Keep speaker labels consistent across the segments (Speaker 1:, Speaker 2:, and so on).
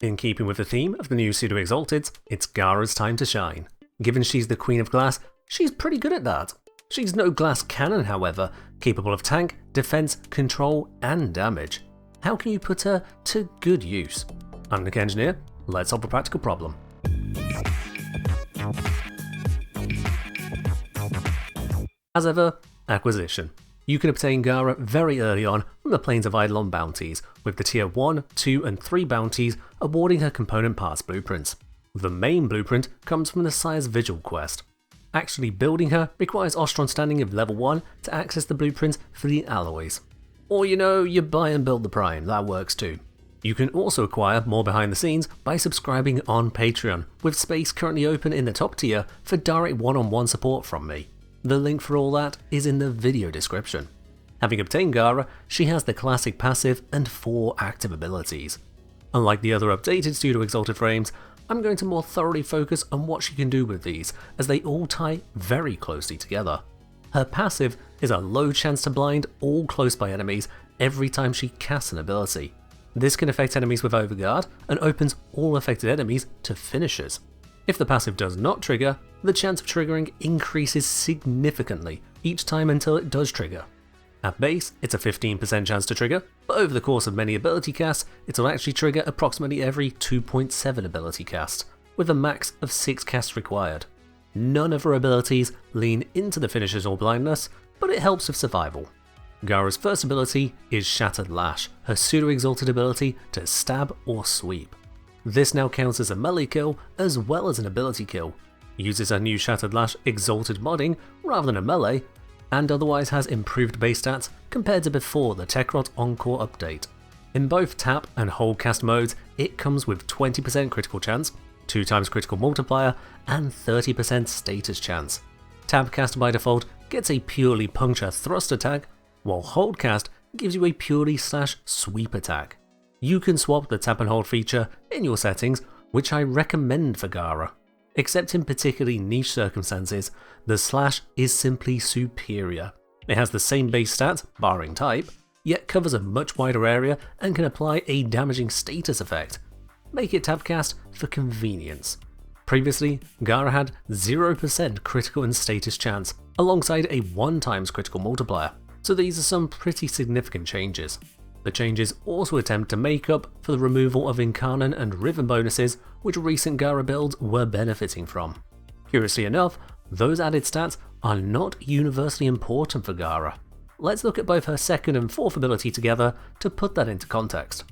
Speaker 1: In keeping with the theme of the new pseudo-exalted, it's Gara's time to shine. Given she's the Queen of Glass, she's pretty good at that. She's no glass cannon, however, capable of tank, defense, control, and damage. How can you put her to good use? I'm TheKengineer, let's solve a practical problem. As ever, acquisition. You can obtain Gara very early on from the Plains of Eidolon bounties, with the tier 1, 2 and 3 bounties awarding her component parts blueprints. The main blueprint comes from the Sire's Vigil quest. Actually building her requires Ostron standing of level 1 to access the blueprints for the alloys. Or you buy and build the Prime, that works too. You can also acquire more behind the scenes by subscribing on Patreon, with space currently open in the top tier for direct one-on-one support from me. The link for all that is in the video description. Having obtained Gara, she has the classic passive and 4 active abilities. Unlike the other updated pseudo-exalted frames, I'm going to more thoroughly focus on what she can do with these, as they all tie very closely together. Her passive is a low chance to blind all close by enemies every time she casts an ability. This can affect enemies with overguard and opens all affected enemies to finishers. If the passive does not trigger, the chance of triggering increases significantly each time until it does trigger. At base, it's a 15% chance to trigger, but over the course of many ability casts, it'll actually trigger approximately every 2.7 ability cast, with a max of 6 casts required. None of her abilities lean into the finishers or blindness, but it helps with survival. Gara's first ability is Shattered Lash, her pseudo-exalted ability to stab or sweep. This now counts as a melee kill as well as an ability kill, uses her new Shattered Lash Exalted modding rather than a melee, and otherwise has improved base stats compared to before the Tekrot Encore update. In both tap and hold cast modes, it comes with 20% critical chance, 2 times critical multiplier, and 30% status chance. Tap cast by default gets a purely puncture thrust attack, while hold cast gives you a purely slash sweep attack. You can swap the tap and hold feature in your settings, which I recommend for Gara. Except in particularly niche circumstances, the slash is simply superior. It has the same base stat, barring type, yet covers a much wider area and can apply a damaging status effect. Make it tapcast for convenience. Previously, Gara had 0% critical and status chance, alongside a 1 times critical multiplier, so these are some pretty significant changes. The changes also attempt to make up for the removal of Incarnon and Riven bonuses which recent Gara builds were benefiting from. Curiously enough, those added stats are not universally important for Gara. Let's look at both her second and fourth ability together to put that into context.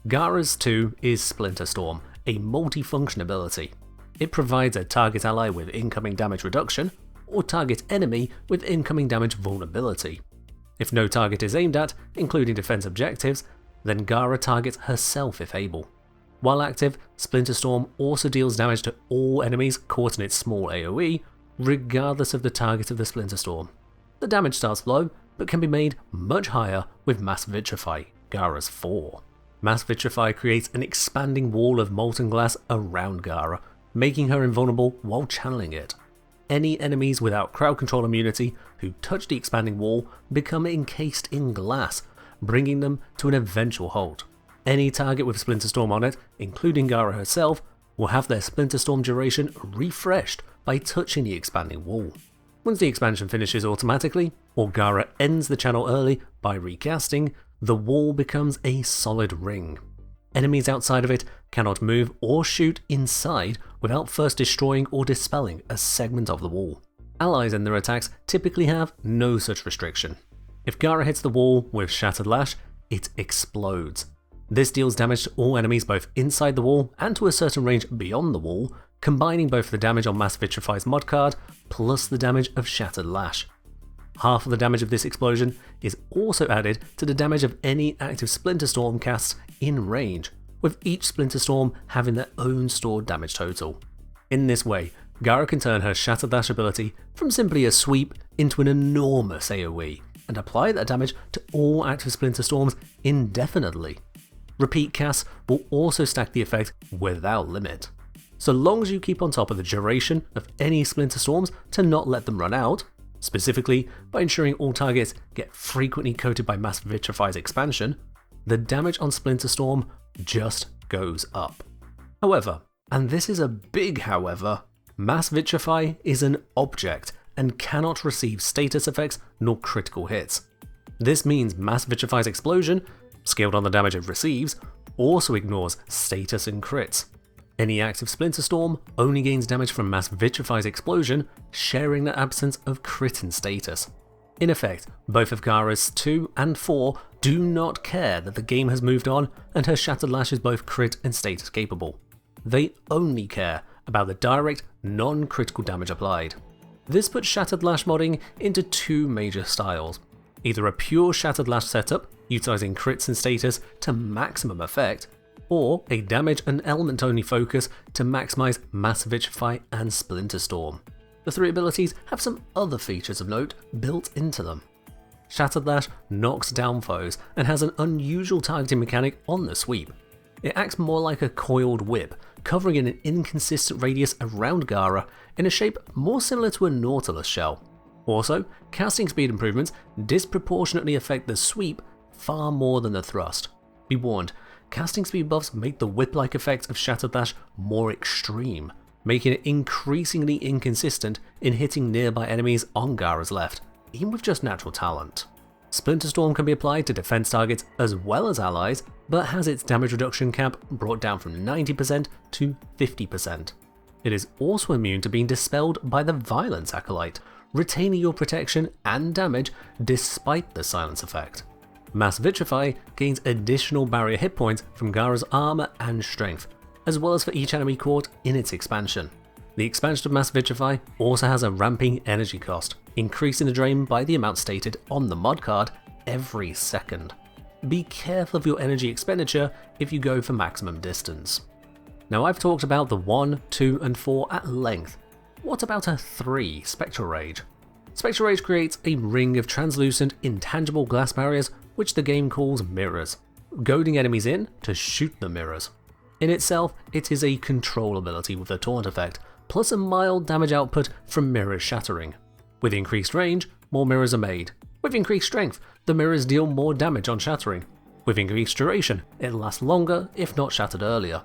Speaker 1: Gara's 2 is Splinter Storm, a multi-function ability. It provides a target ally with incoming damage reduction, or target enemy with incoming damage vulnerability. If no target is aimed at, including defense objectives, then Gara targets herself if able. While active, Splinter Storm also deals damage to all enemies caught in its small AoE, regardless of the target of the Splinter Storm. The damage starts low, but can be made much higher with Mass Vitrify, Gara's 4. Mass Vitrify creates an expanding wall of molten glass around Gara, making her invulnerable while channeling it. Any enemies without crowd control immunity who touch the expanding wall become encased in glass, bringing them to an eventual halt. Any target with Splinter Storm on it, including Gara herself, will have their Splinter Storm duration refreshed by touching the expanding wall. Once the expansion finishes automatically, or Gara ends the channel early by recasting, the wall becomes a solid ring. Enemies outside of it cannot move or shoot inside without first destroying or dispelling a segment of the wall. Allies and their attacks typically have no such restriction. If Gara hits the wall with Shattered Lash, it explodes. This deals damage to all enemies both inside the wall and to a certain range beyond the wall, combining both the damage on Mass Vitrify's mod card plus the damage of Shattered Lash. Half of the damage of this explosion is also added to the damage of any active Splinter Storm casts in range, with each Splinter Storm having their own stored damage total. In this way, Gara can turn her Shattered Lash ability from simply a sweep into an enormous AoE, and apply that damage to all active Splinter Storms indefinitely. Repeat casts will also stack the effect without limit. So long as you keep on top of the duration of any Splinter Storms to not let them run out, specifically by ensuring all targets get frequently coated by Mass Vitrify's expansion, the damage on Splinter Storm just goes up. However, and this is a big however, Mass Vitrify is an object and cannot receive status effects nor critical hits. This means Mass Vitrify's explosion, scaled on the damage it receives, also ignores status and crits. Any active Splinter Storm only gains damage from Mass Vitrify's explosion, sharing the absence of crit and status. In effect, both of Gara's 2 and 4 do not care that the game has moved on and her Shattered Lash is both crit and status capable. They only care about the direct, non-critical damage applied. This puts Shattered Lash modding into two major styles. Either a pure Shattered Lash setup, utilizing crits and status to maximum effect, or a damage and element only focus to maximize Mass Vitrify and Splinter Storm. The three abilities have some other features of note built into them. Shattered Lash knocks down foes and has an unusual targeting mechanic on the sweep. It acts more like a coiled whip, covering in an inconsistent radius around Gara in a shape more similar to a Nautilus shell. Also, casting speed improvements disproportionately affect the sweep far more than the thrust. Be warned, casting speed buffs make the whip-like effects of Shattered Lash more extreme, making it increasingly inconsistent in hitting nearby enemies on Gara's left, even with just natural talent. Splinter Storm can be applied to defense targets as well as allies, but has its damage reduction cap brought down from 90% to 50%. It is also immune to being dispelled by the Violence Acolyte, retaining your protection and damage despite the silence effect. Mass Vitrify gains additional barrier hit points from Gara's armor and strength, as well as for each enemy caught in its expansion. The expansion of Mass Vitrify also has a ramping energy cost, increasing the drain by the amount stated on the mod card every second. Be careful of your energy expenditure if you go for maximum distance. Now I've talked about the 1, 2 and 4 at length. What about a 3, Spectrorage? Spectrorage creates a ring of translucent, intangible glass barriers which the game calls mirrors, goading enemies in to shoot the mirrors. In itself, it is a control ability with a taunt effect, plus a mild damage output from mirrors shattering. With increased range, more mirrors are made. With increased strength, the mirrors deal more damage on shattering. With increased duration, it lasts longer if not shattered earlier.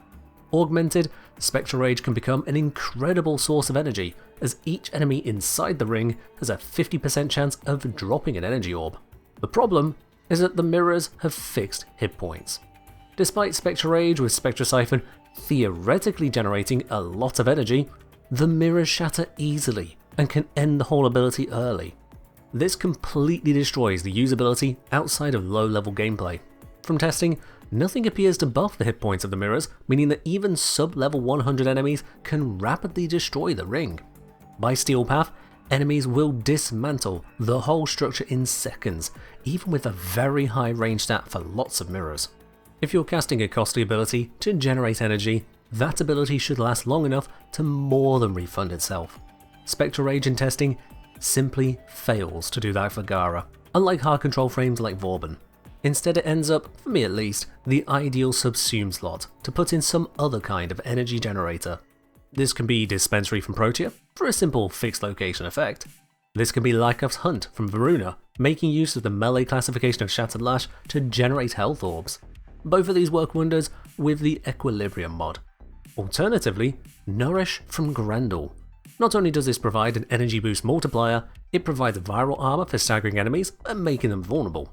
Speaker 1: Augmented, Spectrorage can become an incredible source of energy, as each enemy inside the ring has a 50% chance of dropping an energy orb. The problem is that the mirrors have fixed hit points. Despite Spectrorage with Spectrosiphon theoretically generating a lot of energy, the mirrors shatter easily and can end the whole ability early. This completely destroys the usability outside of low-level gameplay. From testing, nothing appears to buff the hit points of the mirrors, meaning that even sub-level 100 enemies can rapidly destroy the ring. By Steel Path, enemies will dismantle the whole structure in seconds, even with a very high range stat for lots of mirrors. If you're casting a costly ability to generate energy, that ability should last long enough to more than refund itself. Spectrorage in testing simply fails to do that for Gara, unlike hard control frames like Vauban. Instead it ends up, for me at least, the ideal Subsumes slot to put in some other kind of energy generator. This can be Dispensary from Protea, for a simple fixed location effect. This can be Lycof's Hunt from Varuna, making use of the melee classification of Shattered Lash to generate health orbs. Both of these work wonders with the Equilibrium mod. Alternatively, Nourish from Grendel. Not only does this provide an energy boost multiplier, it provides viral armor for staggering enemies and making them vulnerable.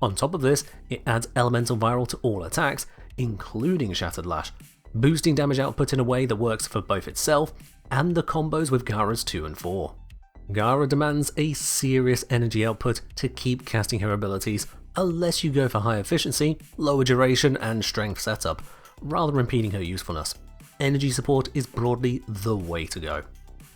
Speaker 1: On top of this, it adds elemental viral to all attacks, including Shattered Lash, boosting damage output in a way that works for both itself and the combos with Gara's 2 and 4. Gara demands a serious energy output to keep casting her abilities, unless you go for high efficiency, lower duration and strength setup, rather than impeding her usefulness. Energy support is broadly the way to go.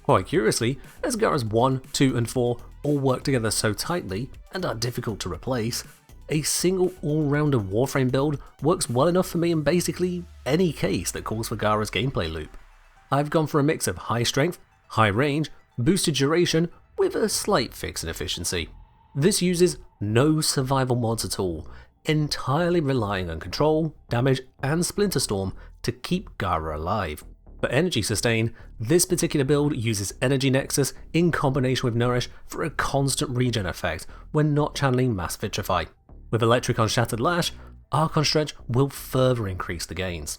Speaker 1: Quite curiously, as Gara's 1, 2 and 4 all work together so tightly and are difficult to replace, a single all-rounder Warframe build works well enough for me in basically any case that calls for Gara's gameplay loop. I've gone for a mix of high strength, high range, boosted duration with a slight fix in efficiency. This uses no survival mods at all, entirely relying on control, damage and Splinter Storm to keep Gara alive. For energy sustain, this particular build uses Energy Nexus in combination with Nourish for a constant regen effect when not channeling Mass Vitrify. With Electric on Shattered Lash, Arc on Stretch will further increase the gains.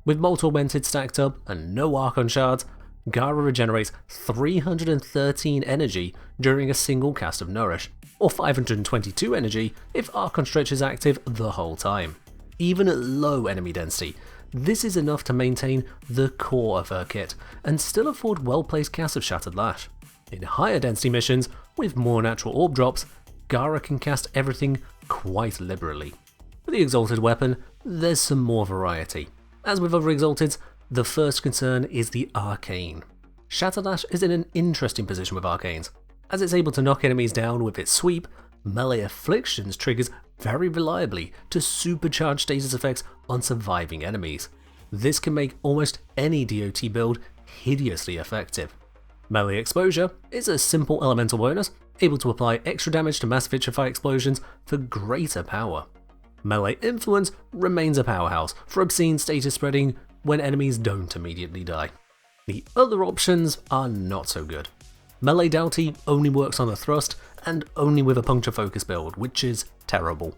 Speaker 1: With Molt Augmented stacked up and no Archon shards, Gara regenerates 313 energy during a single cast of Nourish, or 522 energy if Archon Stretch is active the whole time. Even at low enemy density, this is enough to maintain the core of her kit, and still afford well-placed casts of Shattered Lash. In higher density missions, with more natural orb drops, Gara can cast everything quite liberally. For the Exalted weapon, there's some more variety. As with other Exalteds, the first concern is the arcane. Shattered Lash is in an interesting position with arcanes. As it's able to knock enemies down with its sweep, melee Afflictions triggers very reliably to supercharge status effects on surviving enemies. This can make almost any DOT build hideously effective. Melee Exposure is a simple elemental bonus, able to apply extra damage to mass Vitrify explosions for greater power. Melee Influence remains a powerhouse for obscene status spreading when enemies don't immediately die. The other options are not so good. Melee Doughty only works on the thrust and only with a puncture focus build, which is terrible.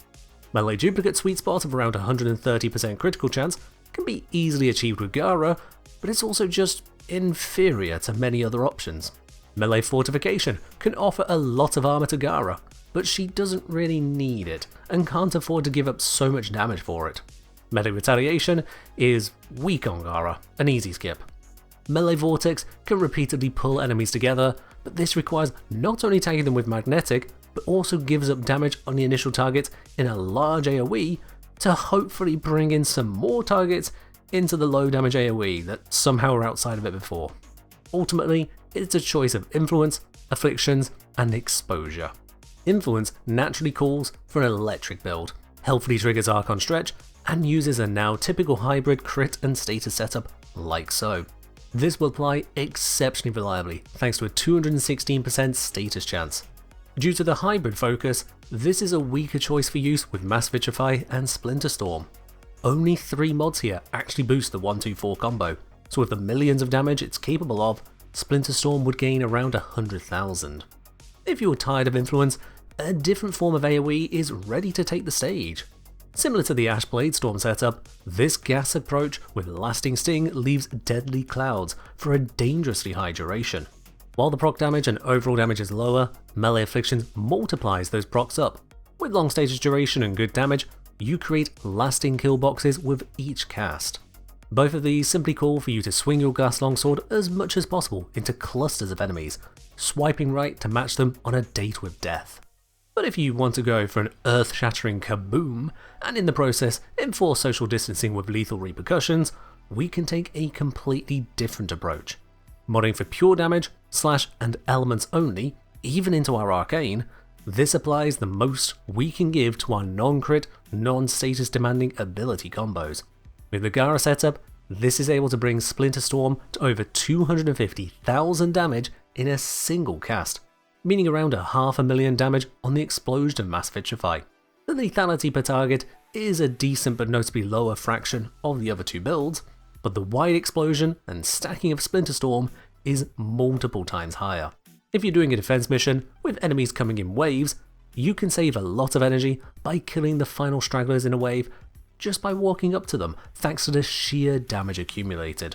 Speaker 1: Melee Duplicate sweet spot of around 130% critical chance can be easily achieved with Gara, but it's also just inferior to many other options. Melee Fortification can offer a lot of armor to Gara, but she doesn't really need it and can't afford to give up so much damage for it. Melee Retaliation is weak on Gara, an easy skip. Melee Vortex can repeatedly pull enemies together, but this requires not only tagging them with Magnetic, but also gives up damage on the initial target in a large AoE to hopefully bring in some more targets into the low damage AoE that somehow were outside of it before. Ultimately, it's a choice of Influence, Afflictions, and Exposure. Influence naturally calls for an electric build, helpfully triggers Archon Stretch, and uses a now typical hybrid crit and status setup like so. This will apply exceptionally reliably thanks to a 216% status chance. Due to the hybrid focus, this is a weaker choice for use with Mass Vitrify and Splinter Storm. Only 3 mods here actually boost the 1-2-4 combo, so with the millions of damage it's capable of, Splinter Storm would gain around 100,000. If you're tired of Influence, a different form of AoE is ready to take the stage. Similar to the Ash Blade Storm setup, this gas approach with Lasting Sting leaves deadly clouds for a dangerously high duration. While the proc damage and overall damage is lower, Melee Afflictions multiplies those procs up. With long status duration and good damage, you create lasting kill boxes with each cast. Both of these simply call for you to swing your gas longsword as much as possible into clusters of enemies, swiping right to match them on a date with death. But if you want to go for an earth-shattering kaboom, and in the process enforce social distancing with lethal repercussions, we can take a completely different approach. Modding for pure damage, slash and elements only, even into our arcane, this applies the most we can give to our non-crit, non-status demanding ability combos. With the Gara setup, this is able to bring Splinter Storm to over 250,000 damage in a single cast, meaning around 500,000 damage on the explosion of Mass Vitrify. The lethality per target is a decent but notably lower fraction of the other 2 builds, but the wide explosion and stacking of Splinter Storm is multiple times higher. If you're doing a defense mission with enemies coming in waves, you can save a lot of energy by killing the final stragglers in a wave just by walking up to them thanks to the sheer damage accumulated.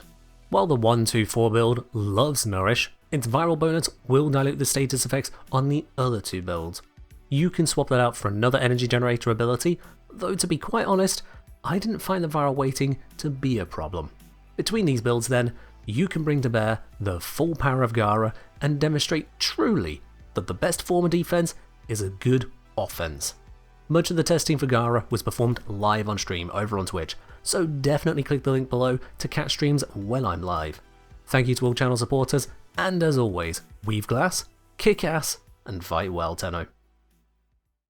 Speaker 1: While the 1-2-4 build loves Nourish, its viral bonus will dilute the status effects on the other 2 builds. You can swap that out for another energy generator ability, though to be quite honest, I didn't find the viral weighting to be a problem. Between these builds then, you can bring to bear the full power of Gara and demonstrate truly that the best form of defense is a good offense. Much of the testing for Gara was performed live on stream over on Twitch, so definitely click the link below to catch streams when I'm live. Thank you to all channel supporters, and as always, weave glass, kick ass, and fight well, Tenno.